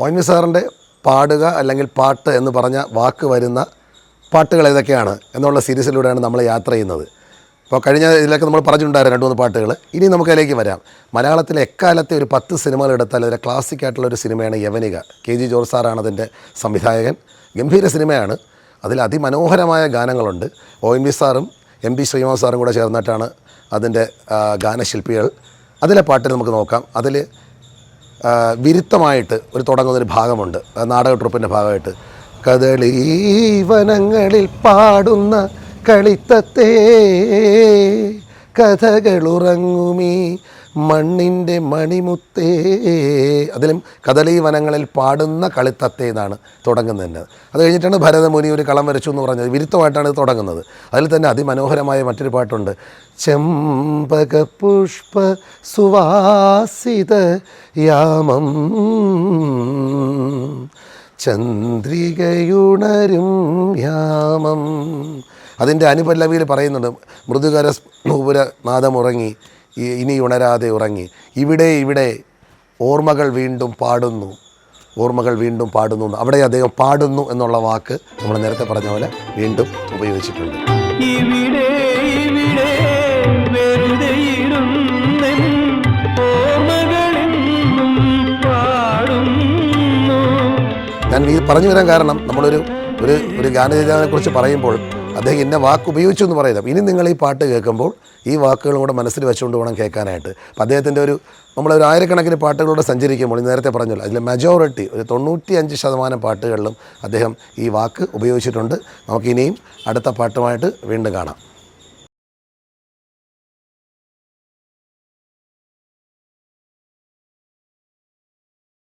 ONV സാറിൻ്റെ പാടുക അല്ലെങ്കിൽ പാട്ട് എന്ന് പറഞ്ഞ വാക്ക് വരുന്ന പാട്ടുകൾ ഏതൊക്കെയാണ് എന്നുള്ള സീരീസിലൂടെയാണ് നമ്മൾ യാത്ര ചെയ്യുന്നത്. അപ്പോൾ കഴിഞ്ഞ ഇതിലൊക്കെ നമ്മൾ പറഞ്ഞിട്ടുണ്ടായിരുന്നു 2-3 പാട്ടുകൾ. ഇനി നമുക്കതിലേക്ക് വരാം. മലയാളത്തിലെ എക്കാലത്തെ ഒരു 10 സിനിമകൾ എടുത്താൽ അതിലെ ക്ലാസിക് ആയിട്ടുള്ളൊരു സിനിമയാണ് യവനിക. KG ജോർജ് സാറാണ് അതിൻ്റെ സംവിധായകൻ. ഗംഭീര സിനിമയാണ്. അതിൽ അതിമനോഹരമായ ഗാനങ്ങളുണ്ട്. ONV സാറും MB ശ്രീനിവാസ് സാറും കൂടെ ചേർന്നിട്ടാണ് അതിൻ്റെ ഗാനശില്പികൾ. അതിലെ പാട്ട് നമുക്ക് നോക്കാം. അതിൽ വിരുത്തമായിട്ട് ഒരു തുടങ്ങുന്നൊരു ഭാഗമുണ്ട്, നാടക ട്രൂപ്പിൻ്റെ ഭാഗമായിട്ട്. കദളി വനങ്ങളിൽ പാടുന്ന കളിത്തത്തേ കഥകളുറങ്ങുമീ മണ്ണിൻ്റെ മണിമുത്തേ. അതിലും കദളി വനങ്ങളിൽ പാടുന്ന കളിത്തത്തേ എന്നാണ് തുടങ്ങുന്നത്. അത് കഴിഞ്ഞിട്ടാണ് ഭരതമുനി ഒരു കളം വരച്ചു എന്ന് പറഞ്ഞത്. വിരുദ്ധമായിട്ടാണ് ഇത് തുടങ്ങുന്നത്. അതിൽ തന്നെ അതിമനോഹരമായ മറ്റൊരു പാട്ടുണ്ട്. ചെമ്പക പുഷ്പ സുവാസിത യാമം ചന്ദ്രികയുണരും യാമം. അതിൻ്റെ അനുപല്ലവിയിൽ പറയുന്നുണ്ട്, മൃദുകര നൂപുര നാദമുറങ്ങി ഇനി ഉണരാതെ ഉറങ്ങി, ഇവിടെ ഇവിടെ ഓർമ്മകൾ വീണ്ടും പാടുന്നു, ഓർമ്മകൾ വീണ്ടും പാടുന്നു. അവിടെ അദ്ദേഹം പാടുന്നു എന്നുള്ള വാക്ക് നമ്മൾ നേരത്തെ പറഞ്ഞ പോലെ വീണ്ടും ഉപയോഗിച്ചിട്ടുണ്ട്. ഇവിടെ ഇവിടെ വെറുതെ ഞാൻ ഇത് പറഞ്ഞു വരാൻ കാരണം നമ്മളൊരു ഒരു ഗാനരചനയെക്കുറിച്ച് പറയുമ്പോൾ അദ്ദേഹം ഇന്ന വാക്ക് ഉപയോഗിച്ചു എന്ന് പറയുന്നത്. ഇനി നിങ്ങൾ ഈ പാട്ട് കേൾക്കുമ്പോൾ ഈ വാക്കുകളും കൂടെ മനസ്സിൽ വെച്ചുകൊണ്ട് വേണം കേൾക്കാനായിട്ട്. അപ്പോൾ അദ്ദേഹത്തിൻ്റെ നമ്മളൊരു ആയിരക്കണക്കിന് പാട്ടുകളോടെ സഞ്ചരിക്കുമ്പോൾ നേരത്തെ പറഞ്ഞല്ലോ, അതിൽ മെജോറിറ്റി ഒരു 95% പാട്ടുകളിലും അദ്ദേഹം ഈ വാക്ക് ഉപയോഗിച്ചിട്ടുണ്ട്. നമുക്കിനിയും അടുത്ത പാട്ടുമായിട്ട് വീണ്ടും കാണാം.